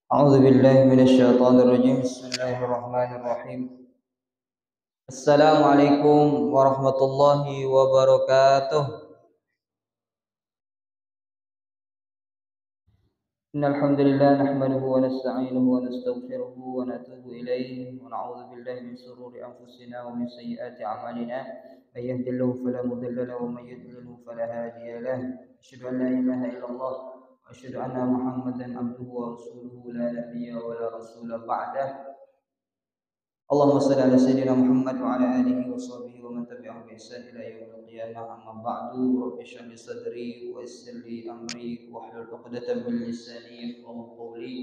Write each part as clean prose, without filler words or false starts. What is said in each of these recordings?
أعوذ بالله من الشيطان الرجيم بسم الله الرحمن الرحيم السلام عليكم ورحمة الله وبركاته إن الحمد لله نحمده ونستعينه ونستغفره ونتوب إليه ونعوذ بالله من شرور أنفسنا ومن سيئات أعمالنا من يهد الله فلا مضل له ومن يضلل فلا هادي له أشهد أن لا إله إلا الله وأشهد أن محمدا عبده ورسوله لا نبي ولا رسول بعده اللهم صل على سيدنا محمد وعلى آله وصحبه ومن تبعهم بإحسان إلى يوم القيامة أما بعد رب اشرح لي صدري ويسر لي أمري واحلل عقدة من لساني يفقهوا قولي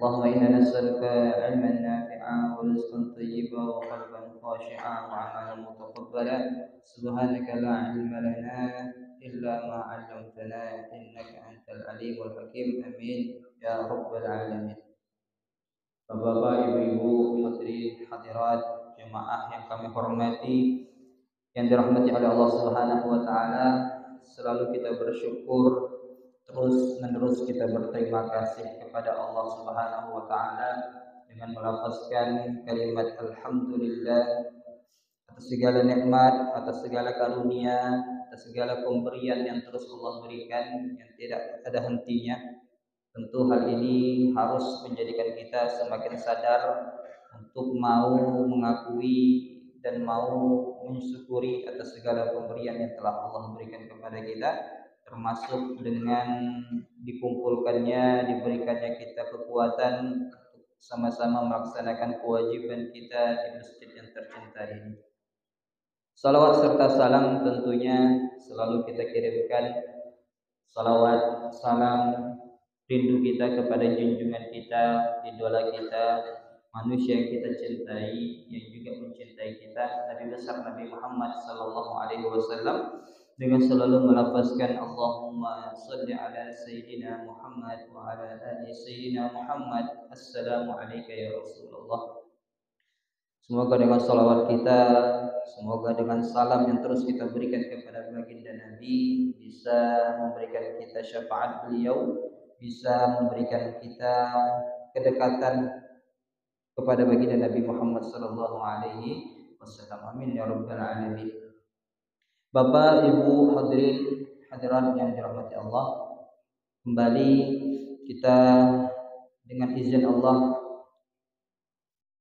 اللهم إنا نسألك علما نافعا ورزقا طيبا وقلبا خاشعا وعملا متقبلا سبحانك لا علم لنا إلا ما علمتنا إنك أنت العليم الحكيم آمين يا رب العالمين. Bapak, Ibu-ibu, hadirin, hadirat, jemaah yang kami hormati, yang dirahmati oleh Allah Subhanahu wa taala, selalu kita bersyukur, terus menerus kita berterima kasih kepada Allah Subhanahu wa taala dengan melafazkan kalimat alhamdulillah atas segala nikmat, atas segala karunia, atas segala pemberian yang terus Allah berikan yang tidak ada hentinya. Tentu hal ini harus menjadikan kita semakin sadar untuk mau mengakui dan mau mensyukuri atas segala pemberian yang telah Allah berikan kepada kita, termasuk dengan dikumpulkannya, diberikannya kita kekuatan untuk sama-sama melaksanakan kewajiban kita di masjid yang tercinta ini. Salawat serta salam tentunya selalu kita kirimkan, salawat, salam, rindu kita kepada junjungan kita, idola kita, manusia yang kita cintai, yang juga mencintai kita, Nabi besar Nabi Muhammad sallallahu alaihi wasallam, dengan selalu melafazkan Allahumma shalli ala sayyidina Muhammad wa ala ali sayyidina Muhammad. Assalamu alayka ya Rasulullah. Semoga dengan salawat kita, semoga dengan salam yang terus kita berikan kepada baginda Nabi bisa memberikan kita syafaat beliau, bisa memberikan kita kedekatan kepada baginda Nabi Muhammad sallallahu alaihi wasallam. Amin ya rabbal alamin. Bapak, Ibu, hadirin, hadirat yang dirahmati Allah, kembali kita dengan izin Allah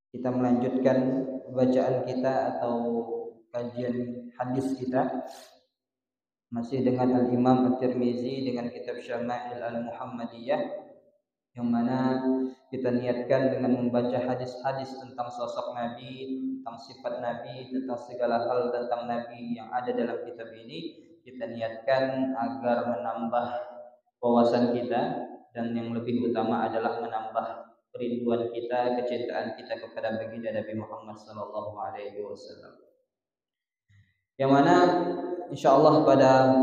kita melanjutkan bacaan kita atau kajian hadis kita masih dengan Al-Imam At-Tirmizi dengan kitab Syama'il Al-Muhammadiyah, yang mana kita niatkan dengan membaca hadis-hadis tentang sosok Nabi, tentang sifat Nabi, tentang segala hal tentang Nabi yang ada dalam kitab ini, kita niatkan agar menambah wawasan kita dan yang lebih utama adalah menambah kerinduan kita, kecintaan kita kepada baginda Nabi Muhammad sallallahu alaihi wasallam. Yang mana insyaallah pada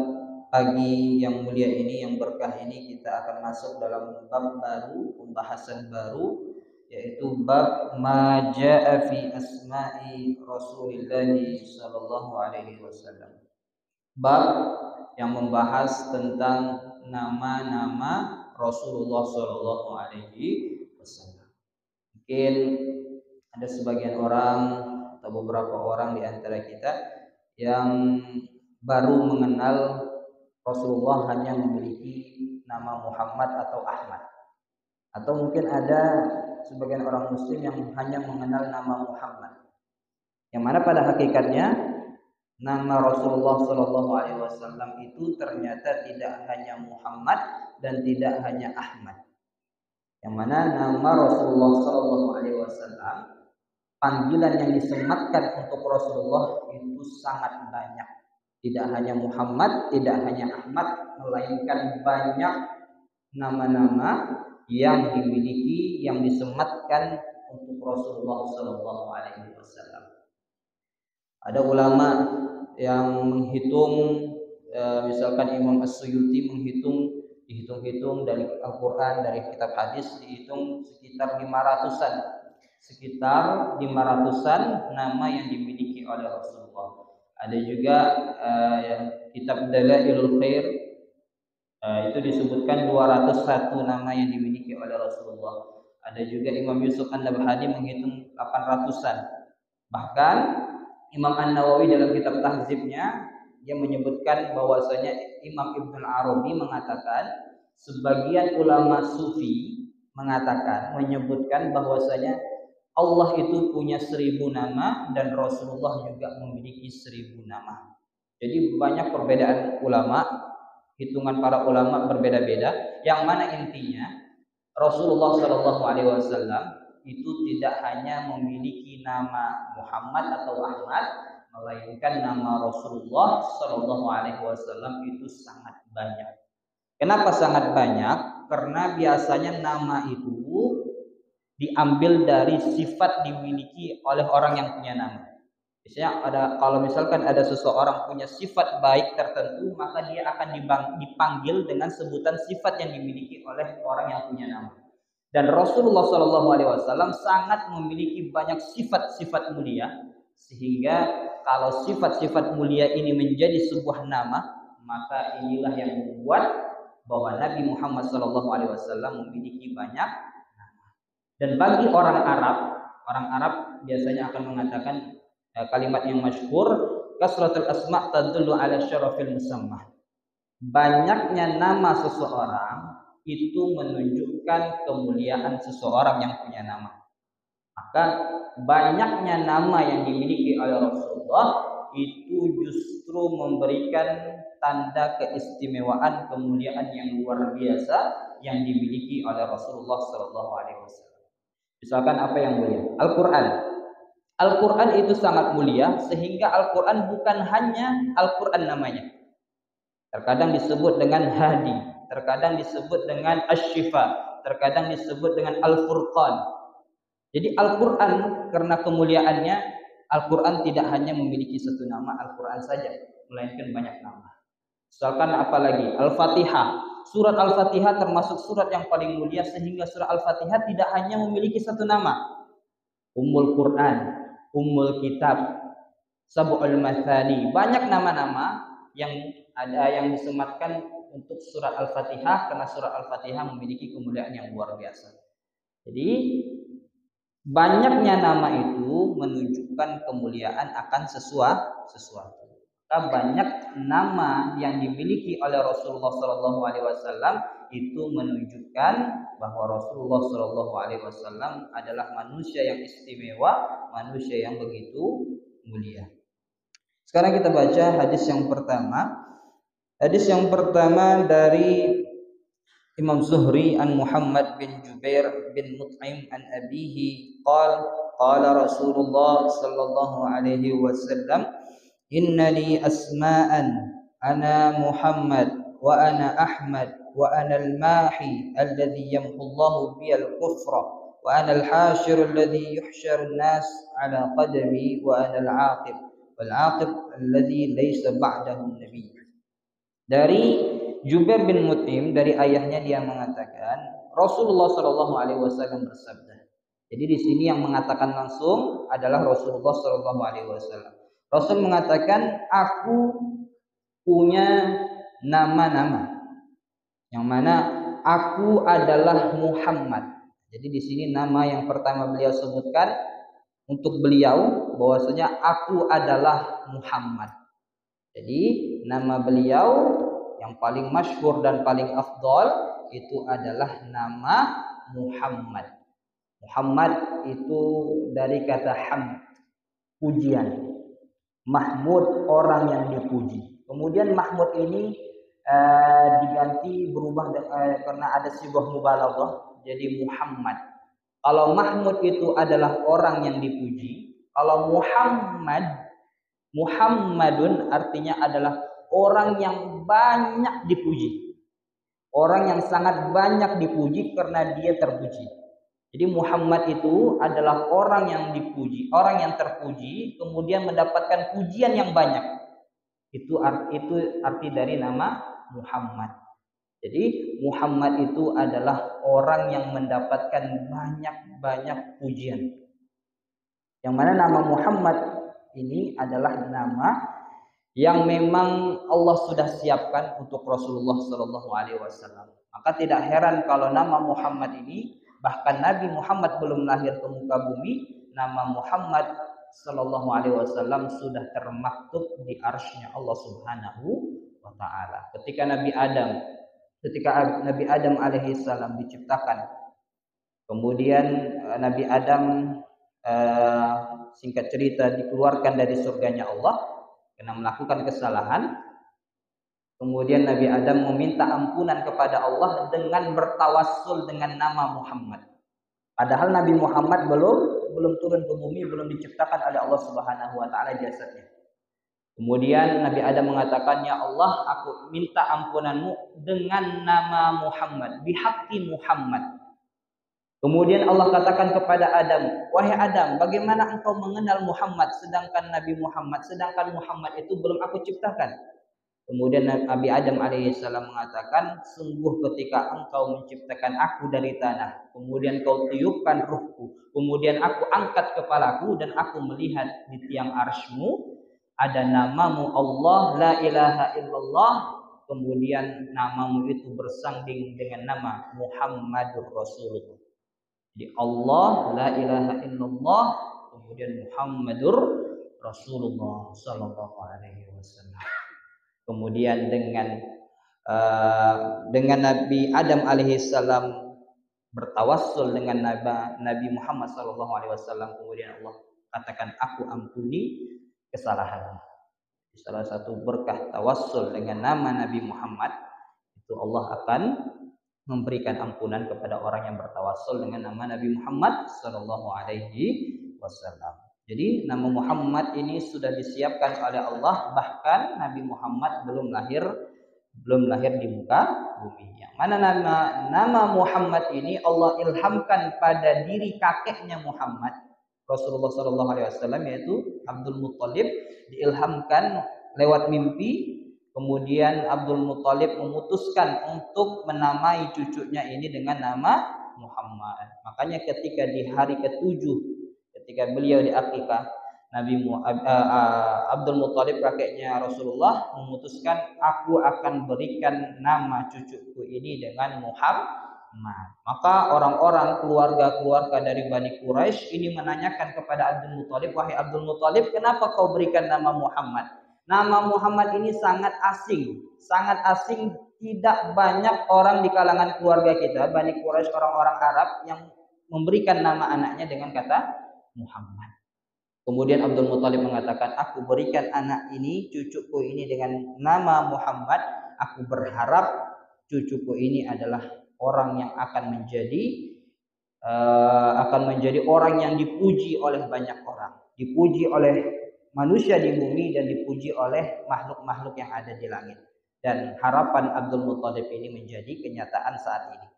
pagi yang mulia ini, yang berkah ini, kita akan masuk dalam bab baru, pembahasan baru, yaitu bab ma jaa fi asma'i Rasulillah sallallahu alaihi wasallam. Bab yang membahas tentang nama-nama Rasulullah sallallahu alaihi wasallam. Mungkin ada sebagian orang atau beberapa orang di antara kita yang baru mengenal Rasulullah hanya memiliki nama Muhammad atau Ahmad, atau mungkin ada sebagian orang muslim yang hanya mengenal nama Muhammad, yang mana pada hakikatnya nama Rasulullah sallallahu alaihi wasallam itu ternyata tidak hanya Muhammad dan tidak hanya Ahmad. Yang mana nama Rasulullah sallallahu alaihi wasallam, panggilan yang disematkan untuk Rasulullah itu sangat banyak. Tidak hanya Muhammad, tidak hanya Ahmad, melainkan banyak nama-nama yang dimiliki, yang disematkan untuk Rasulullah sallallahu alaihi wasallam. Ada ulama yang menghitung, misalkan Imam As-Suyuti dihitung dari Al-Quran, dari kitab hadis, dihitung sekitar 500-an nama yang dimiliki oleh Rasulullah. Ada juga kitab Dalailul Khair, itu disebutkan 201 nama yang dimiliki oleh Rasulullah. Rasulullah. Ada juga Imam Yusuf An-Nabhani menghitung 800-an. Bahkan Imam An-Nawawi dalam kitab Tahzibnya dia menyebutkan bahwasanya Imam Ibnul Arabi mengatakan sebagian ulama sufi menyebutkan bahwasanya Allah itu punya 1000 nama dan Rasulullah juga memiliki 1000 nama. Jadi banyak perbedaan ulama, hitungan para ulama berbeda-beda. Yang mana intinya Rasulullah Shallallahu Alaihi Wasallam itu tidak hanya memiliki nama Muhammad atau Ahmad, melainkan nama Rasulullah Shallallahu Alaihi Wasallam itu sangat banyak. Kenapa sangat banyak? Karena biasanya nama itu diambil dari sifat dimiliki oleh orang yang punya nama. Biasanya kalau misalkan ada seseorang punya sifat baik tertentu, maka dia akan dipanggil dengan sebutan sifat yang dimiliki oleh orang yang punya nama. Dan Rasulullah SAW sangat memiliki banyak sifat-sifat mulia, sehingga kalau sifat-sifat mulia ini menjadi sebuah nama, maka inilah yang membuat bahwa Nabi Muhammad SAW memiliki banyak nama. Dan bagi orang Arab biasanya akan mengatakan kalimat yang masyhur, kasratul asma' tadullu ala syarafil musammah. Banyaknya nama seseorang itu menunjukkan kemuliaan seseorang yang punya nama. Maka banyaknya nama yang dimiliki oleh Rasulullah itu justru memberikan tanda keistimewaan kemuliaan yang luar biasa yang dimiliki oleh Rasulullah SAW. Misalkan apa yang mulia? Al-Quran itu sangat mulia sehingga Al-Quran bukan hanya Al-Quran namanya. Terkadang disebut dengan Hadi, terkadang disebut dengan Asy-Syifa, terkadang disebut dengan Al-Furqan. Jadi Al-Quran karena kemuliaannya, Al-Quran tidak hanya memiliki satu nama Al-Quran saja, melainkan banyak nama. Misalkan apalagi Al-Fatihah. Surat Al-Fatihah termasuk surat yang paling mulia sehingga surat Al-Fatihah tidak hanya memiliki satu nama. Ummul Quran, Ummul Kitab, Sab'ul Mathani, banyak nama-nama yang ada yang disematkan untuk surat Al-Fatihah karena surat Al-Fatihah memiliki kemuliaan yang luar biasa. Jadi banyaknya nama itu menunjukkan kemuliaan akan sesuatu. Banyak nama yang dimiliki oleh Rasulullah SAW itu menunjukkan bahwa Rasulullah SAW adalah manusia yang istimewa, manusia yang begitu mulia. Sekarang kita baca hadis yang pertama. Hadis yang pertama dari Imam Zuhri an Muhammad bin Jubair bin Mut'im an abihi qala Rasulullah sallallahu alaihi wasallam inna li asma'an ana Muhammad wa ana Ahmad wa ana al-mahi alladhi yamhu Allahu biyal kufra wa ana al-hashir alladhi yuhsharu an-nas ala qadami wa ana al-aqib wal-aqib alladhi laysa ba'dahu nabi. Dari Jubair bin Mut'im, dari ayahnya dia mengatakan Rasulullah SAW bersabda. Jadi di sini yang mengatakan langsung adalah Rasulullah SAW. Rasul mengatakan aku punya nama-nama yang mana aku adalah Muhammad. Jadi di sini nama yang pertama beliau sebutkan untuk beliau bahwasanya aku adalah Muhammad. Jadi nama beliau yang paling masyhur dan paling afdal itu adalah nama Muhammad. Muhammad itu dari kata hamd, pujian. Mahmud, orang yang dipuji. Kemudian Mahmud ini diganti berubah karena ada sebuah mubalaghah jadi Muhammad. Kalau Mahmud itu adalah orang yang dipuji, kalau Muhammadun artinya adalah orang yang banyak dipuji. Orang yang sangat banyak dipuji karena dia terpuji. Jadi Muhammad itu adalah orang yang dipuji, orang yang terpuji, kemudian mendapatkan pujian yang banyak. Itu arti dari nama Muhammad. Jadi Muhammad itu adalah orang yang mendapatkan banyak pujian. Yang mana nama Muhammad ini adalah nama yang memang Allah sudah siapkan untuk Rasulullah SAW. Maka tidak heran kalau nama Muhammad ini Bahkan Nabi Muhammad belum lahir ke muka bumi, nama Muhammad sallallahu alaihi wasallam sudah termaktub di arsy-Nya Allah Subhanahu wa taala. Ketika Nabi Adam alaihi salam diciptakan, kemudian Nabi Adam singkat cerita dikeluarkan dari surganya Allah karena melakukan kesalahan. Kemudian Nabi Adam meminta ampunan kepada Allah dengan bertawassul dengan nama Muhammad. Padahal Nabi Muhammad belum turun ke bumi, belum diciptakan oleh Allah Subhanahu wa taala jasadnya. Kemudian Nabi Adam mengatakan, "Ya Allah, aku minta ampunanmu dengan nama Muhammad, bihaqqi Muhammad." Kemudian Allah katakan kepada Adam, "Wahai Adam, bagaimana engkau mengenal Muhammad sedangkan Muhammad itu belum aku ciptakan?" Kemudian Nabi Adam alaihissalam mengatakan, "Sungguh ketika engkau menciptakan aku dari tanah, kemudian kau tiupkan ruhku, kemudian aku angkat kepalaku dan aku melihat di tiang arsy-Mu ada namamu Allah, la ilaha illallah, kemudian namamu itu bersanding dengan nama Muhammadur Rasulullah." Jadi Allah, la ilaha illallah, kemudian Muhammadur Rasulullah sallallahu alaihi wasallam. Kemudian dengan Nabi Adam alaihissalam bertawassul dengan Nabi Muhammad sallallahu alaihi wasallam, kemudian Allah katakan, "Aku ampuni kesalahanmu." Salah satu berkah tawassul dengan nama Nabi Muhammad itu Allah akan memberikan ampunan kepada orang yang bertawassul dengan nama Nabi Muhammad sallallahu alaihi wasallam. Jadi nama Muhammad ini sudah disiapkan oleh Allah, bahkan Nabi Muhammad belum lahir di muka bumi. Yang mana nama Muhammad ini Allah ilhamkan pada diri kakeknya Muhammad, Rasulullah sallallahu alaihi wasallam, yaitu Abdul Muthalib, diilhamkan lewat mimpi. Kemudian Abdul Muthalib memutuskan untuk menamai cucunya ini dengan nama Muhammad. Makanya ketika di hari ke-7 ketika beliau diakikah, Abdul Muthalib kakeknya Rasulullah memutuskan, "Aku akan berikan nama cucuku ini dengan Muhammad." Maka orang-orang keluarga dari Bani Quraisy ini menanyakan kepada Abdul Muthalib, "Wahai Abdul Muthalib, kenapa kau berikan nama Muhammad? Nama Muhammad ini sangat asing. Tidak banyak orang di kalangan keluarga kita, Bani Quraisy, orang-orang Arab, yang memberikan nama anaknya dengan kata Muhammad." Kemudian Abdul Muthalib mengatakan, "Aku berikan anak ini, cucuku ini dengan nama Muhammad. Aku berharap cucuku ini adalah orang yang akan menjadi orang yang dipuji oleh banyak orang, dipuji oleh manusia di bumi dan dipuji oleh makhluk-makhluk yang ada di langit." Dan harapan Abdul Muthalib ini menjadi kenyataan saat ini.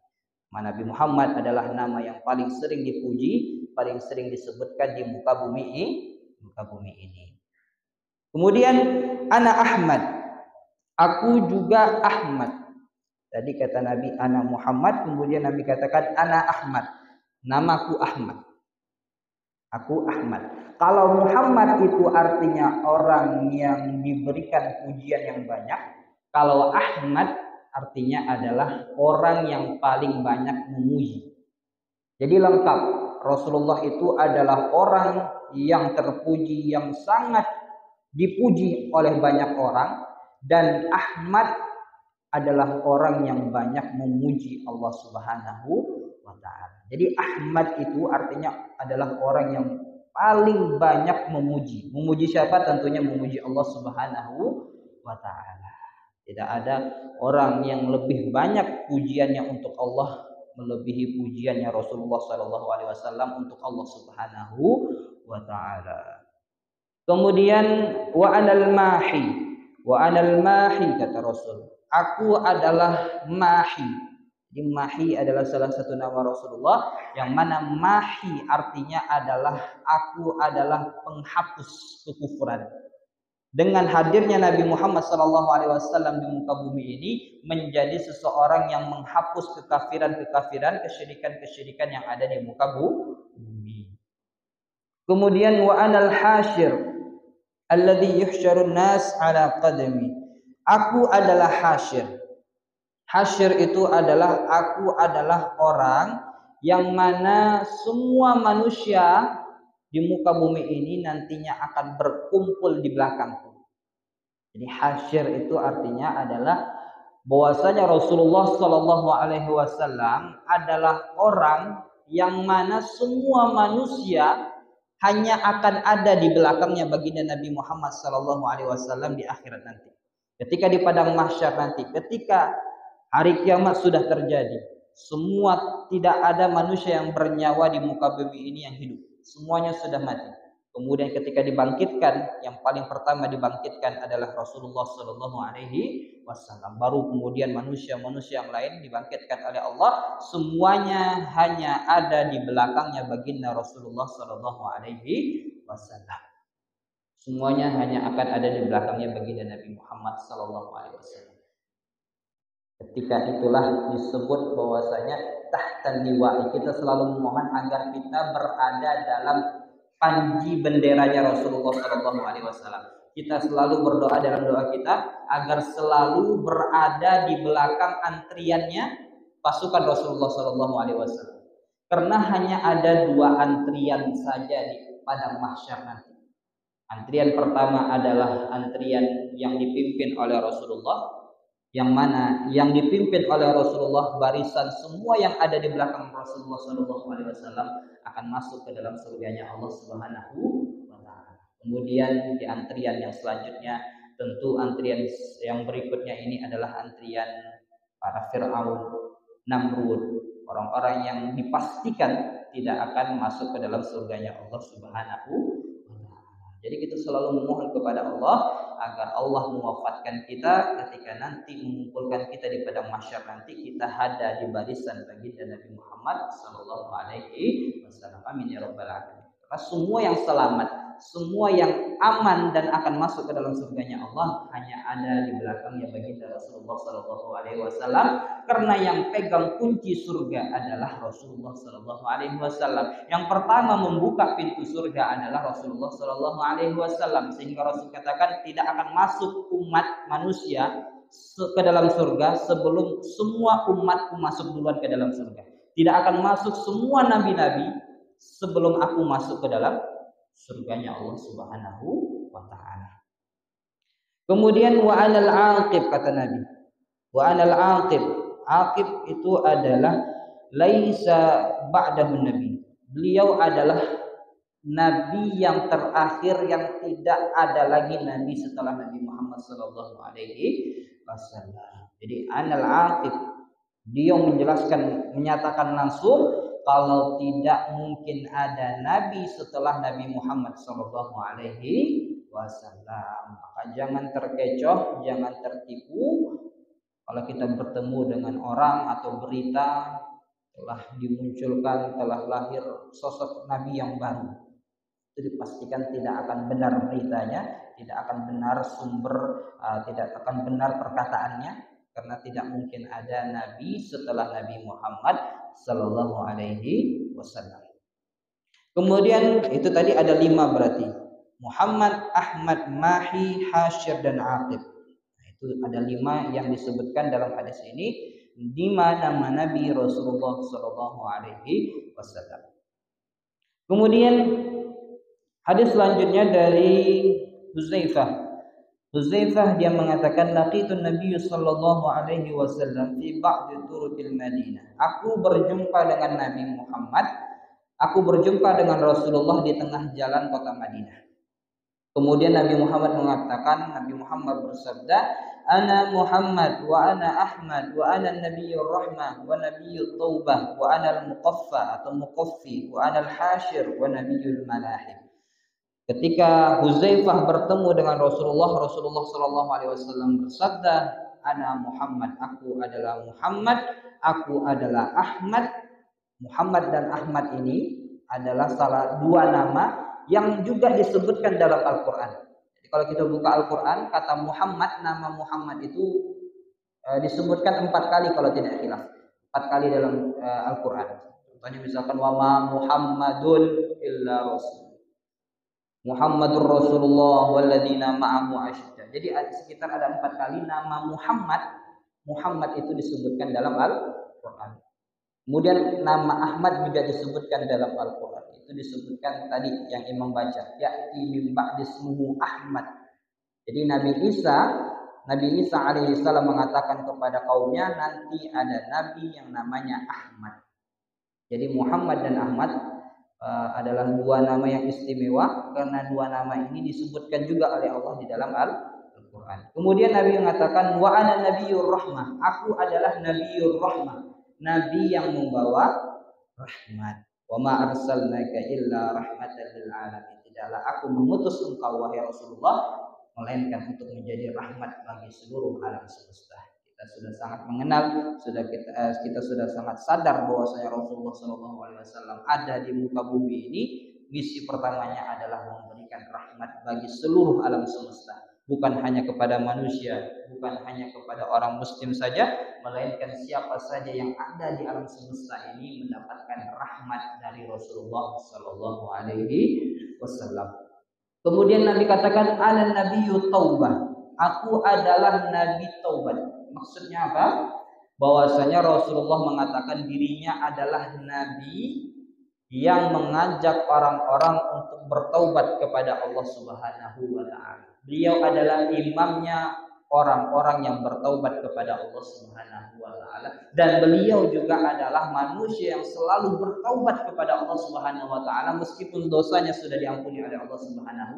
Nabi Muhammad adalah nama yang paling sering dipuji, paling sering disebutkan di muka bumi ini. Kemudian ana Ahmad, aku juga Ahmad. Tadi kata Nabi ana Muhammad, kemudian Nabi katakan ana Ahmad, namaku Ahmad. Aku Ahmad. Kalau Muhammad itu artinya orang yang diberikan pujian yang banyak, kalau Ahmad artinya adalah orang yang paling banyak memuji. Jadi lengkap. Rasulullah itu adalah orang yang terpuji, yang sangat dipuji oleh banyak orang, dan Ahmad adalah orang yang banyak memuji Allah Subhanahu wa taala. Jadi Ahmad itu artinya adalah orang yang paling banyak memuji. Memuji siapa? Tentunya memuji Allah Subhanahu wa taala. Tidak ada orang yang lebih banyak pujiannya untuk Allah melebihi pujiannya Rasulullah SAW untuk Allah Subhanahu wa taala. Kemudian wa anal mahi kata Rasul. Aku adalah mahi. Jadi mahi adalah salah satu nama Rasulullah, yang mana mahi artinya adalah aku adalah penghapus kekufuran. Dengan hadirnya Nabi Muhammad SAW di muka bumi ini, menjadi seseorang yang menghapus kekafiran, kesyirikan yang ada di muka bumi. Kemudian wa anal hasyir alladhi yuhsyarun nas ala qadami. Aku adalah hasyir. Hasyir itu adalah aku adalah orang yang mana semua manusia di muka bumi ini nantinya akan berkumpul di belakangku. Jadi hasyr itu artinya adalah bahwasanya Rasulullah Shallallahu Alaihi Wasallam adalah orang yang mana semua manusia hanya akan ada di belakangnya baginda Nabi Muhammad Shallallahu Alaihi Wasallam di akhirat nanti. Ketika di padang mahsyar nanti, ketika hari kiamat sudah terjadi, semua tidak ada manusia yang bernyawa di muka bumi ini yang hidup, semuanya sudah mati. Kemudian ketika dibangkitkan, yang paling pertama dibangkitkan adalah Rasulullah Shallallahu Alaihi Wasallam. Baru kemudian manusia-manusia yang lain dibangkitkan oleh Allah. Semuanya hanya ada di belakangnya baginda Rasulullah Shallallahu Alaihi Wasallam. Semuanya hanya akan ada di belakangnya baginda Nabi Muhammad Shallallahu Alaihi Wasallam. Ketika itulah disebut bahwasanya tahtan liwa'i, kita selalu memohon agar kita berada dalam panji benderanya Rasulullah Shallallahu Alaihi Wasallam. Kita selalu berdoa dalam doa kita agar selalu berada di belakang antriannya pasukan Rasulullah Shallallahu Alaihi Wasallam. Karena hanya ada dua antrian saja di padang mahsyar nanti. Antrian pertama adalah antrian yang dipimpin oleh Rasulullah, yang mana yang dipimpin oleh Rasulullah, barisan semua yang ada di belakang Rasulullah SAW akan masuk ke dalam surganya Allah Subhanahu wa Ta'ala. Kemudian di antrian yang selanjutnya, tentu antrian yang berikutnya ini adalah antrian para Fir'aun, Namrud, orang-orang yang dipastikan tidak akan masuk ke dalam surganya Allah Subhanahu wa Ta'ala. Jadi kita selalu memohon kepada Allah agar Allah mewafatkan kita ketika nanti mengumpulkan kita di padang mahsyar nanti, kita ada di barisan baginda Nabi Muhammad Sallallahu Alaihi Wasallam. Amin ya rabbal alamin. Karena semua yang selamat, semua yang aman dan akan masuk ke dalam surganya Allah hanya ada di belakangnya baginda Rasulullah Sallallahu Alaihi Wasallam. Karena yang pegang kunci surga adalah Rasulullah Sallallahu Alaihi Wasallam. Yang pertama membuka pintu surga adalah Rasulullah Sallallahu Alaihi Wasallam. Sehingga Rasul katakan tidak akan masuk umat manusia ke dalam surga sebelum semua umatku masuk duluan ke dalam surga. Tidak akan masuk semua nabi-nabi sebelum aku masuk ke dalam surganya Allah Subhanahu wa Ta'ala. Kemudian wa anal aqib, kata Nabi. Wa anal aqib. Aqib itu adalah laisa ba'dahu nabi. Beliau adalah nabi yang terakhir, yang tidak ada lagi nabi setelah Nabi Muhammad sallallahu alaihi wasallam. Jadi anal aqib, dia menjelaskan, menyatakan langsung kalau tidak mungkin ada nabi setelah Nabi Muhammad sallallahu alaihi wasallam. Maka jangan terkecoh, jangan tertipu kalau kita bertemu dengan orang atau berita telah dimunculkan, telah lahir sosok nabi yang baru. Itu dipastikan tidak akan benar beritanya, tidak akan benar tidak akan benar perkataannya, karena tidak mungkin ada nabi setelah Nabi Muhammad sallallahu alaihi wasallam. Kemudian itu tadi ada 5 berarti. Muhammad, Ahmad, Mahi, Hasyir dan Aqib. Itu ada 5 yang disebutkan dalam hadis ini, di mana nama Nabi Rasulullah sallallahu alaihi wasallam. Kemudian hadis selanjutnya dari Huzaifah. Huzaifah dia mengatakan, laqitun Nabi sallallahu alaihi wasallam fi ba'd turuqil Madinah. Aku berjumpa dengan Nabi Muhammad, aku berjumpa dengan Rasulullah di tengah jalan kota Madinah. Kemudian Nabi Muhammad mengatakan, Nabi Muhammad bersabda, ana Muhammad wa ana Ahmad wa ana Nabiyyur Rahmah wa Nabiyyut Taubah wa ana al-Muqaffa atau Muqaffi wa ana al-Hasyir wa Nabiyyul Malahib. Ketika Huzaifah bertemu dengan Rasulullah, Rasulullah sallallahu alaihi wasallam bersabda, ana Muhammad, aku adalah Muhammad, aku adalah Ahmad. Muhammad dan Ahmad ini adalah salah 2 nama yang juga disebutkan dalam Al-Qur'an. Jadi kalau kita buka Al-Qur'an, kata Muhammad, nama Muhammad itu disebutkan 4 kali kalau tidak khilaf. 4 kali dalam Al-Qur'an. Contohnya misalkan wa ma Muhammadun illa rasul. Muhammadur Rasulullah walladzina ma'ahu asyidda. Jadi sekitar ada 4 kali nama Muhammad itu disebutkan dalam Al-Qur'an. Kemudian nama Ahmad juga disebutkan dalam Al-Quran. Itu disebutkan tadi yang Imam baca. Ya'ti min ba'dismuhu Ahmad. Jadi Nabi Isa alaihissalam mengatakan kepada kaumnya, nanti ada nabi yang namanya Ahmad. Jadi Muhammad dan Ahmad adalah dua nama yang istimewa karena dua nama ini disebutkan juga oleh Allah di dalam Al-Quran. Kemudian Nabi mengatakan, wa ana nabiyyur rahmah. Aku adalah nabiyyur rahmah. Nabi yang membawa rahmat. Wa ma arsalnaka illa rahmatan lil alamin. Tidaklah aku mengutus engkau wahai Rasulullah melainkan untuk menjadi rahmat bagi seluruh alam semesta. Kita sudah sangat mengenal, kita sudah sangat sadar bahwasanya Rasulullah SAW ada di muka bumi ini. Misi pertamanya adalah memberikan rahmat bagi seluruh alam semesta, bukan hanya kepada manusia, bukan hanya kepada orang muslim saja, melainkan siapa saja yang ada di alam semesta ini mendapatkan rahmat dari Rasulullah SAW. Kemudian Nabi katakan, ana nabiyyu taubah. Aku adalah nabi taubat. Maksudnya apa? Bahwasanya Rasulullah mengatakan dirinya adalah nabi yang mengajak orang-orang untuk bertaubat kepada Allah Subhanahu wa taala. Beliau adalah imamnya orang-orang yang bertaubat kepada Allah Subhanahu wa taala, dan beliau juga adalah manusia yang selalu bertaubat kepada Allah Subhanahu wa taala meskipun dosanya sudah diampuni oleh Allah Subhanahu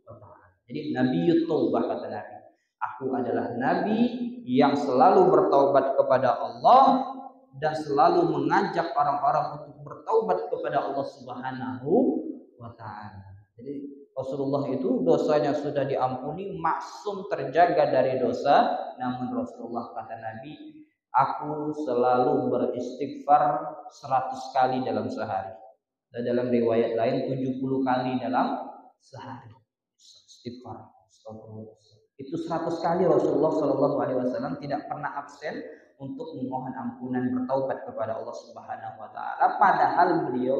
wa taala. Jadi Nabi Taubah, kata Nabi. Aku adalah nabi yang selalu bertaubat kepada Allah dan selalu mengajak orang-orang untuk bertaubat kepada Allah Subhanahu wa taala. Jadi Rasulullah itu dosanya sudah diampuni, maksum, terjaga dari dosa. Namun Rasulullah, kata Nabi, aku selalu beristighfar 100 kali dalam sehari. Dan dalam riwayat lain 70 kali dalam sehari. Istighfar. Itu 100 kali Rasulullah SAW tidak pernah absen untuk memohon ampunan, bertaubat kepada Allah Subhanahu wa taala, padahal beliau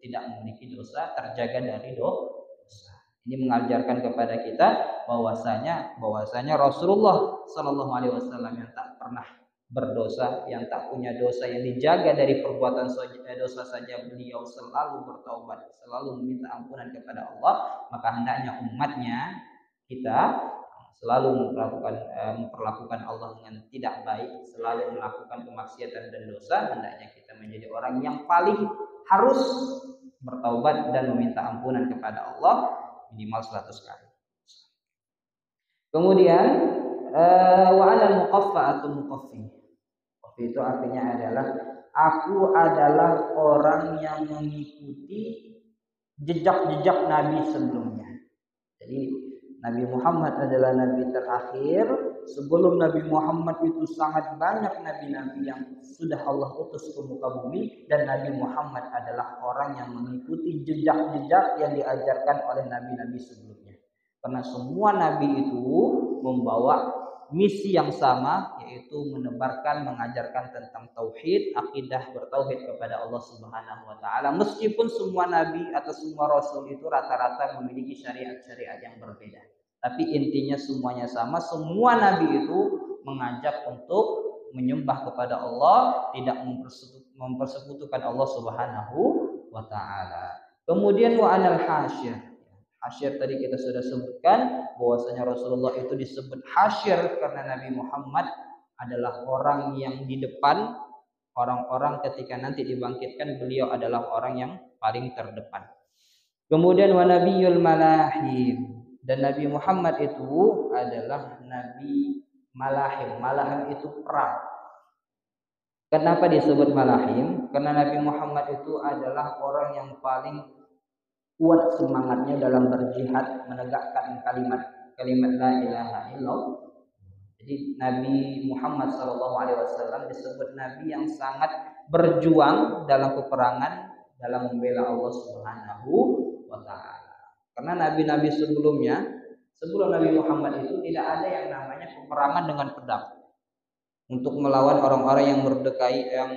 tidak memiliki dosa, terjaga dari dosa. Ini mengajarkan kepada kita bahwasanya Rasulullah SAW yang tak pernah berdosa, yang tak punya dosa, yang dijaga dari perbuatan dosa saja, beliau selalu bertaubat, selalu meminta ampunan kepada Allah. Maka hendaknya umatnya, kita selalu memperlakukan Allah dengan tidak baik, selalu melakukan kemaksiatan dan dosa. Hendaknya kita menjadi orang yang paling harus bertaubat dan meminta ampunan kepada Allah minimal 100 kali. Kemudian wa anal muqaffa'atu muqaffi. Itu artinya adalah aku adalah orang yang mengikuti jejak-jejak Nabi sebelumnya. Jadi Nabi Muhammad adalah nabi terakhir. Sebelum Nabi Muhammad itu sangat banyak nabi-nabi yang sudah Allah utus ke muka bumi, dan Nabi Muhammad adalah orang yang mengikuti jejak-jejak yang diajarkan oleh nabi-nabi sebelumnya. Karena semua nabi itu membawa misi yang sama, yaitu menebarkan, mengajarkan tentang tauhid, akidah bertauhid kepada Allah Subhanahu wa taala. Meskipun semua nabi atau semua rasul itu rata-rata memiliki syariat-syariat yang berbeda, tapi intinya semuanya sama. Semua nabi itu mengajak untuk menyembah kepada Allah, tidak mempersekutukan Allah Subhanahu wa taala. Kemudian wa anal hasyir. Hasyir tadi kita sudah sebutkan bahwasanya Rasulullah itu disebut hasyir karena Nabi Muhammad adalah orang yang di depan orang-orang ketika nanti dibangkitkan. Beliau adalah orang yang paling terdepan. Kemudian wa nabiyul malahim. Dan Nabi Muhammad itu adalah Nabi malahim. Malahim itu perang. Kenapa disebut malahim? Karena Nabi Muhammad itu adalah orang yang paling kuat semangatnya dalam berjihad, menegakkan kalimat la ilaha illallah. Jadi Nabi Muhammad SAW disebut Nabi yang sangat berjuang dalam peperangan, dalam membela Allah Subhanahu wa taala. Karena nabi-nabi sebelumnya, sebelum Nabi Muhammad itu tidak ada yang namanya peperangan dengan pedang untuk melawan orang-orang yang berdekai, yang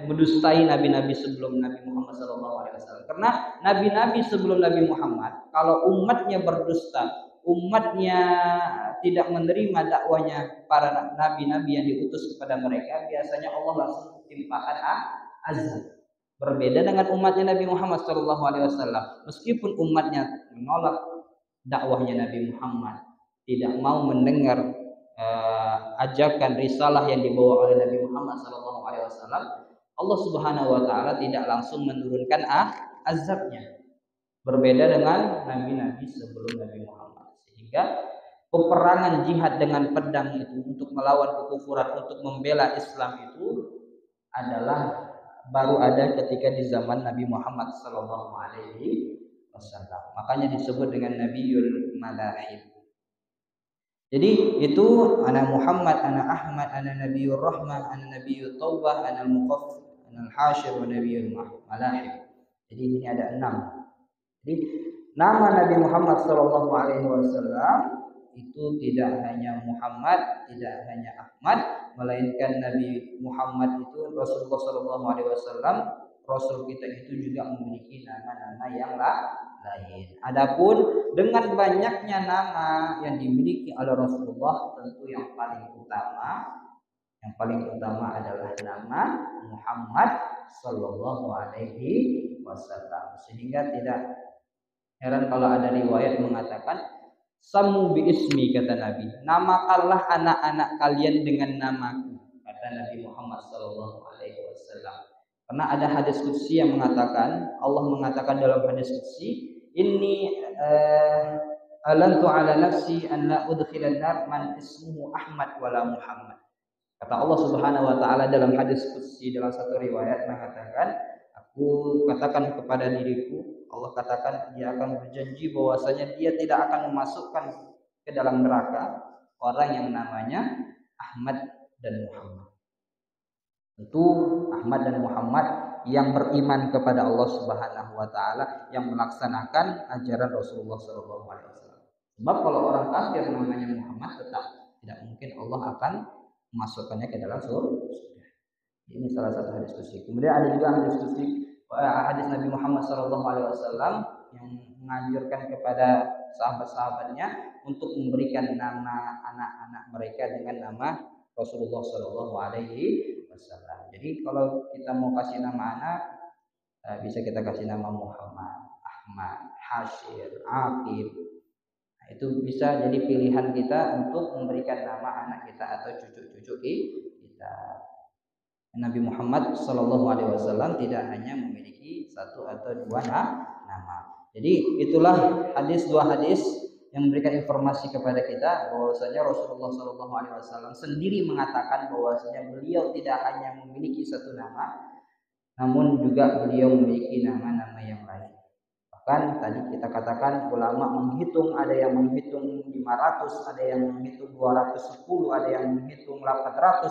mendustai nabi-nabi sebelum Nabi Muhammad SAW. Karena nabi-nabi sebelum Nabi Muhammad, kalau umatnya berdusta, umatnya tidak menerima dakwahnya para nabi-nabi yang diutus kepada mereka, biasanya Allah langsung timpakan azab. Berbeda dengan umatnya Nabi Muhammad SAW, meskipun umatnya menolak dakwahnya Nabi Muhammad, tidak mau mendengar ajakan risalah yang dibawa oleh Nabi Muhammad SAW, Allah Subhanahu Wa Taala tidak langsung menurunkan azabnya. Berbeda dengan nabi-nabi sebelum Nabi Muhammad, sehingga peperangan jihad dengan pedang itu untuk melawan kekufuran, untuk membela Islam itu adalah baru ada ketika di zaman Nabi Muhammad SAW. Makanya disebut dengan Nabiul Malahib. Jadi itu ana Muhammad, ana Ahmad, ana Nabiyur Rahmah, ana Nabiyut Taubah, ana Muqaff, ana Al-Hasyir, wa Nabiyul Malahib. Jadi ini ada 6. Jadi nama Nabi Muhammad SAW itu tidak hanya Muhammad, tidak hanya Ahmad, melainkan Nabi Muhammad itu Rasulullah SAW, Rasul kita itu juga memiliki nama-nama yang lain. Adapun dengan banyaknya nama yang dimiliki oleh Rasulullah, tentu yang paling utama adalah nama Muhammad Sallallahu Alaihi Wasallam. Sehingga tidak heran kalau ada riwayat mengatakan samu bi ismi, kata Nabi, namakanlah anak-anak kalian dengan namaku, kata Nabi Muhammad Sallallahu Alaihi Wasallam. Karena ada hadis qudsi yang mengatakan, Allah mengatakan dalam hadis qudsi, inni alantu ala nafsi an la udkhilan nar man ismuhu Ahmad wala Muhammad. Kata Allah Subhanahu Wa Taala dalam hadis qudsi, dalam satu riwayat mengatakan, aku katakan kepada diriku, Allah katakan, dia akan berjanji bahwasanya dia tidak akan memasukkan ke dalam neraka orang yang namanya Ahmad dan Muhammad. Tentu Ahmad dan Muhammad yang beriman kepada Allah Subhanahu Wa Taala, yang melaksanakan ajaran Rasulullah SAW. Sebab kalau orang kafir namanya Muhammad, tetap tidak mungkin Allah akan memasukkannya ke dalam surga. Ini salah satu hadis qudsi. Kemudian ada juga hadis qudsi, hadis Nabi Muhammad SAW yang menganjurkan kepada sahabat-sahabatnya untuk memberikan nama anak-anak mereka dengan nama Rasulullah SAW. Jadi kalau kita mau kasih nama anak, bisa kita kasih nama Muhammad, Ahmad, Hasyir, Aqib. Nah, itu bisa jadi pilihan kita untuk memberikan nama anak kita atau cucu-cucu kita. Nabi Muhammad SAW tidak hanya memiliki satu atau dua nama. Jadi itulah dua hadis yang memberikan informasi kepada kita bahwasanya Rasulullah SAW sendiri mengatakan bahwasanya beliau tidak hanya memiliki satu nama, namun juga beliau memiliki nama-nama yang lain. Bahkan tadi kita katakan ulama menghitung, ada yang menghitung 500, ada yang menghitung 210, ada yang menghitung 800.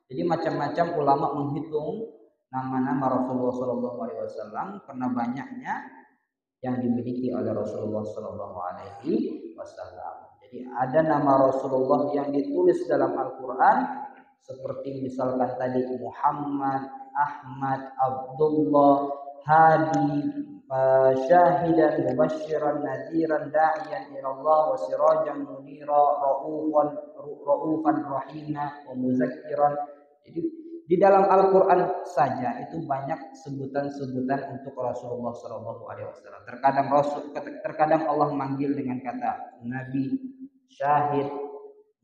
Jadi macam-macam ulama menghitung nama-nama Rasulullah SAW karena banyaknya yang dimiliki oleh Rasulullah SAW. Jadi ada nama Rasulullah yang ditulis dalam Al-Quran, seperti misalkan tadi Muhammad, Ahmad, Abdullah, Hadi, syahidan, mubasyiran, nadhiran, da'iyan ilallah, wa sirajan munira, ra'ufan rahima, wa muzakkiran. Jadi di dalam Al-Quran saja itu banyak sebutan-sebutan untuk Rasulullah SAW. Terkadang Allah manggil dengan kata Nabi, Syahid,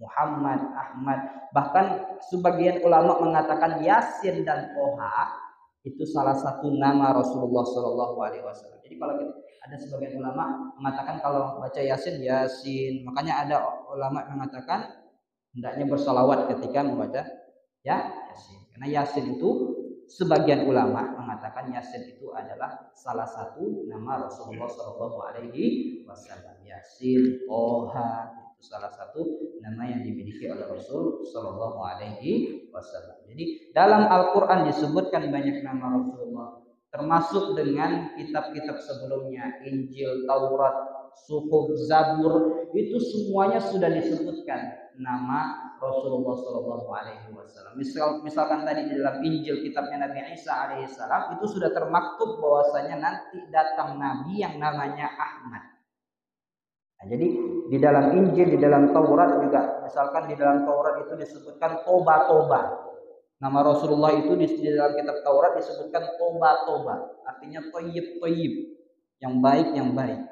Muhammad, Ahmad. Bahkan sebagian ulama mengatakan Yasin dan Toha itu salah satu nama Rasulullah SAW. Jadi kalau ada sebagian ulama mengatakan kalau baca Yasin, makanya ada ulama mengatakan hendaknya bersalawat ketika membaca Yasin. Karena Yasin itu sebagian ulama mengatakan Yasin itu adalah salah satu nama Rasulullah SAW. Yasin, Toha itu salah satu nama yang dimiliki oleh Rasul SAW. Jadi dalam Al-Quran disebutkan banyak nama Rasulullah, termasuk dengan kitab-kitab sebelumnya, Injil, Taurat, Suhuf, Zabur, itu semuanya sudah disebutkan nama Rasulullah SAW. Misalkan tadi di dalam Injil kitabnya Nabi Isa alaihissalam itu sudah termaktub bahwasanya nanti datang Nabi yang namanya Ahmad. Nah, jadi di dalam Injil, di dalam Taurat juga, misalkan di dalam Taurat itu disebutkan toba-toba. Nama Rasulullah itu di dalam kitab Taurat disebutkan toba-toba, artinya toyib-toyib, yang baik, yang baik.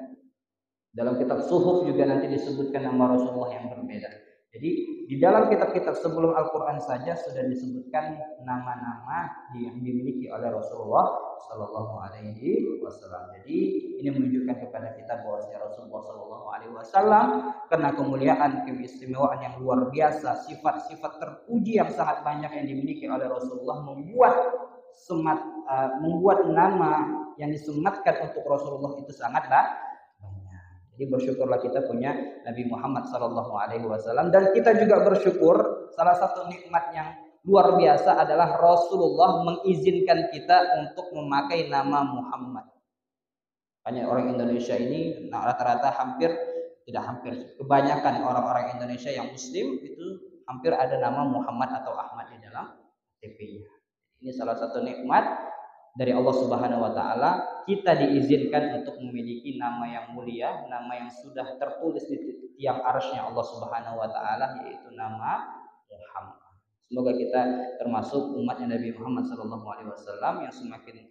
Dalam kitab Suhuf juga nanti disebutkan nama Rasulullah yang berbeda. Jadi di dalam kitab-kitab sebelum Al-Quran saja sudah disebutkan nama-nama yang dimiliki oleh Rasulullah Sallallahu Alaihi Wasallam. Jadi ini menunjukkan kepada kita bahwa Rasulullah Sallallahu Alaihi Wasallam karena kemuliaan, keistimewaan yang luar biasa, sifat-sifat terpuji yang sangat banyak yang dimiliki oleh Rasulullah membuat nama yang disematkan untuk Rasulullah itu sangatlah. Jadi bersyukurlah kita punya Nabi Muhammad Sallallahu Alaihi Wasallam, dan kita juga bersyukur salah satu nikmat yang luar biasa adalah Rasulullah mengizinkan kita untuk memakai nama Muhammad. Banyak orang Indonesia ini rata-rata kebanyakan orang-orang Indonesia yang Muslim itu hampir ada nama Muhammad atau Ahmad di dalam KTP-nya. Ini salah satu nikmat dari Allah Subhanahu wa taala, kita diizinkan untuk memiliki nama yang mulia, nama yang sudah tertulis di tiang arsy-Nya Allah Subhanahu wa taala, yaitu nama Muhammad. Semoga kita termasuk umatnya Nabi Muhammad sallallahu alaihi wasallam yang semakin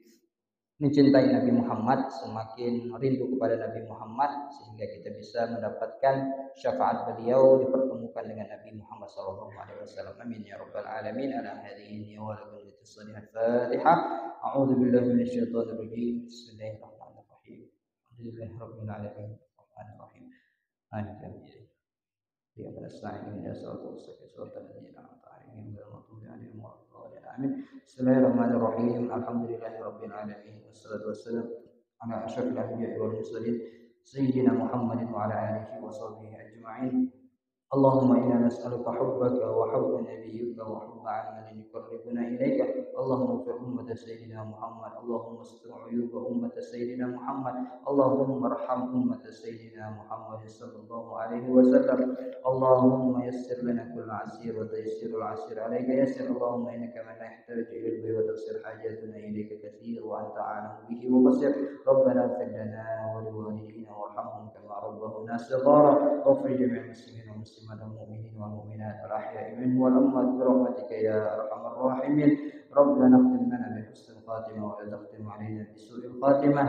mencintai Nabi Muhammad, semakin rindu kepada Nabi Muhammad, sehingga kita bisa mendapatkan syafaat beliau dipertemukan dengan Nabi Muhammad sallallahu alaihi wasallam. Amin ya rabbal alamin. Ala hadhihi wa lakum bitasallihal Fatihah. A'udzu billahi minasyaitonir rajim. Bismillahirrahmanirrahim. Alhamdulillahi rabbil alamin. Arrahmanir rahim. Maliki yaumiddin. Iyyaka nasta'in ihdinas siratal mustaqim siratal ladzina an'amta 'alaihim ghairil maghdubi 'alaihim waladdallin. Amin. Bismillahirrahmanirrahim. Alhamdulillahi rabbil alamin. Wassalatu wassalamu ala asyrafil anbiya'i wal mursalin sayyidina Muhammadin wa ala alihi wa sahbihi ajma'in. Allahumma inna nas'aluka hubbaka wa hubba nabiyyika wa hubba 'amalin yuqarribuna ilaika. Allahumma ighfir ummata sayyidina Muhammad. Allahumma astur 'uyuba ummata sayyidina Muhammad. Allahumma arham ummata sayyidina Muhammad sallallahu alaihi wasallam. Allahumma yassir lana kull 'asir wa tayassirul 'asir 'alaika yassir. Allahumma innaka man yahtaju ila al-bayt wa tafsir hajatuna ilayka katsir wa anta 'alamu bihi wa basir. Rabbana ighfir lana wa liwalidina warhamhum kama rabbawna shighara. Waghfir jami'al muslimin wal muslimat wal mu'minin wal mu'minat al ahya'i minhum wal amwat bi rahmatika ya arhamar rahimin. Rabbana ikhtim lana bi husnil khatimah wa la takhtim 'alaina bi su'il khatimah.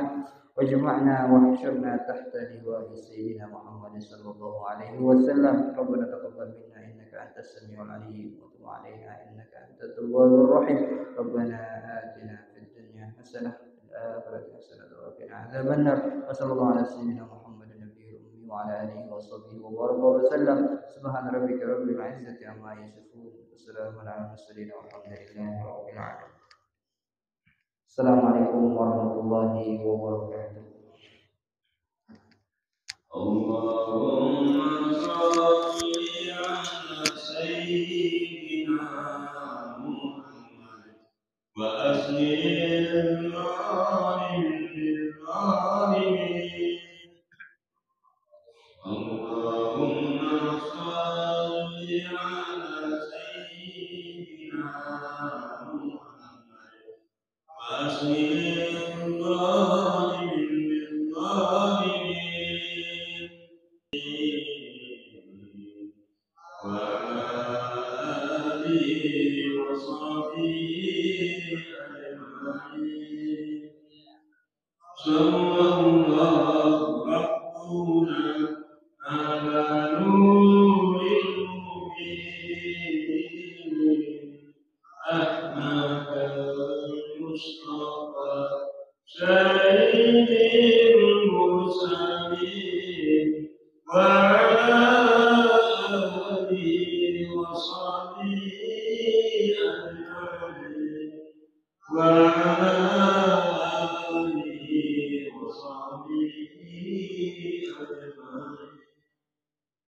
Wajma'na wahsyurna tahta liwa'i sayyidina Muhammad sallallahu alaihi wasallam. Rabbana taqabbal minna innaka antas samiul 'alim wa tub 'alaina innaka antat tawwabur rahim. Rabbana atina fid dunya hasanah wa fil akhirati hasanah wa qina adzaban nar. Wa sallallahu ala sayyidina Muhammad nabiyil ummi wa ala alihi wa sahbihi wa baraka wa sallam. Subhana rabbika rabbil 'izzati amma yasifun. Wassalamun ala mursalin walhamdulillahi rabbil alamin. Assalamualaikum warahmatullahi wabarakatuh. Allahumma shalli ala sayyidina Muhammad wa aslim lil alamin. Allahumma shalli ala sayyidina Muhammad Asmin zalim zalimin wa alihi wa sahbihi ajma'in. Sallallahu rabbuna ala nuril mubin Ahmad Mustafa Sayyidil Mursalin wa alihi wa sahbihi ajma'in wa ala